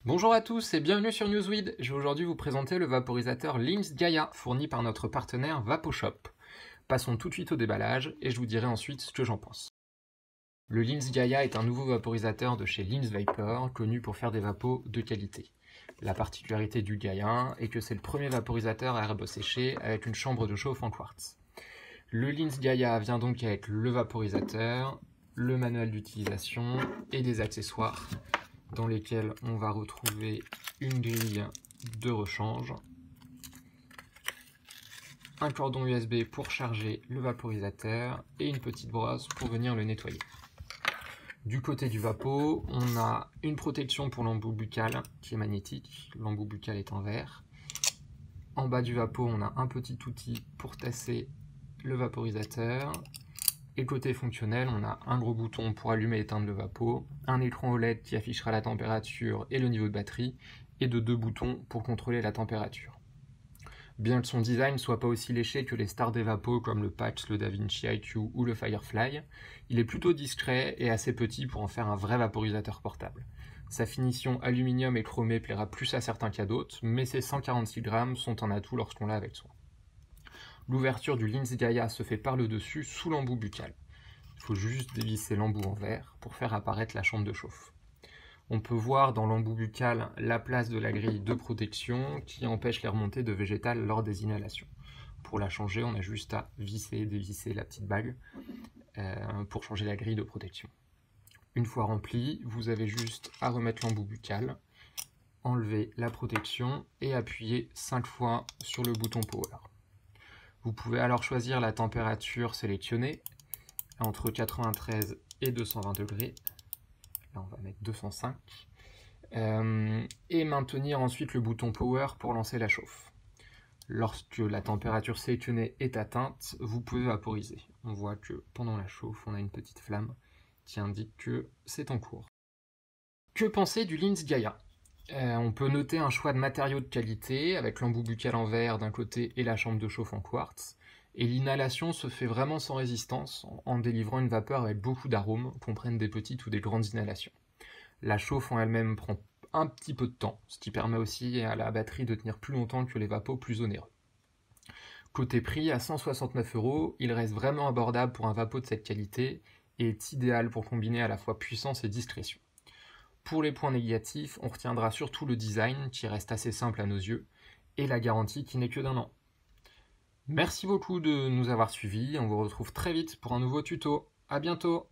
Bonjour à tous et bienvenue sur Newsweed. Je vais aujourd'hui vous présenter le vaporisateur Lynx Gaia, fourni par notre partenaire VapoShop. Passons tout de suite au déballage et je vous dirai ensuite ce que j'en pense. Le Lynx Gaia est un nouveau vaporisateur de chez Lynx Vapor, connu pour faire des vapos de qualité. La particularité du Gaia est que c'est le premier vaporisateur à herbe séchée avec une chambre de chauffe en quartz. Le Lynx Gaia vient donc avec le vaporisateur, le manuel d'utilisation et des accessoires dans lesquels on va retrouver une grille de rechange, un cordon USB pour charger le vaporisateur et une petite brosse pour venir le nettoyer. Du côté du vapo, on a une protection pour l'embout buccal qui est magnétique, l'embout buccal est en verre. En bas du vapo, on a un petit outil pour tasser le vaporisateur. Et côté fonctionnel, on a un gros bouton pour allumer et éteindre le vapo, un écran OLED qui affichera la température et le niveau de batterie, et deux boutons pour contrôler la température. Bien que son design ne soit pas aussi léché que les stars des vapos comme le Patch, le DaVinci IQ ou le Firefly, il est plutôt discret et assez petit pour en faire un vrai vaporisateur portable. Sa finition aluminium et chromée plaira plus à certains qu'à d'autres, mais ses 146 grammes sont un atout lorsqu'on l'a avec soi. L'ouverture du Lynx Gaia se fait par le dessus sous l'embout buccal. Il faut juste dévisser l'embout en verre pour faire apparaître la chambre de chauffe. On peut voir dans l'embout buccal la place de la grille de protection qui empêche les remontées de végétal lors des inhalations. Pour la changer, on a juste à visser et dévisser la petite bague pour changer la grille de protection. Une fois remplie, vous avez juste à remettre l'embout buccal, enlever la protection et appuyer 5 fois sur le bouton Power. Vous pouvez alors choisir la température sélectionnée entre 93 et 220 degrés. Là, on va mettre 205. Et maintenir ensuite le bouton Power pour lancer la chauffe. Lorsque la température sélectionnée est atteinte, vous pouvez vaporiser. On voit que pendant la chauffe, on a une petite flamme qui indique que c'est en cours. Que penser du Lynx Gaia ? On peut noter un choix de matériaux de qualité avec l'embout buccal en verre d'un côté et la chambre de chauffe en quartz. Et l'inhalation se fait vraiment sans résistance en délivrant une vapeur avec beaucoup d'arômes, qu'on prenne des petites ou des grandes inhalations. La chauffe en elle-même prend un petit peu de temps, ce qui permet aussi à la batterie de tenir plus longtemps que les vapos plus onéreux. Côté prix, à 169 €, il reste vraiment abordable pour un vapo de cette qualité et est idéal pour combiner à la fois puissance et discrétion. Pour les points négatifs, on retiendra surtout le design qui reste assez simple à nos yeux et la garantie qui n'est que d'1 an. Merci beaucoup de nous avoir suivis, on vous retrouve très vite pour un nouveau tuto. À bientôt!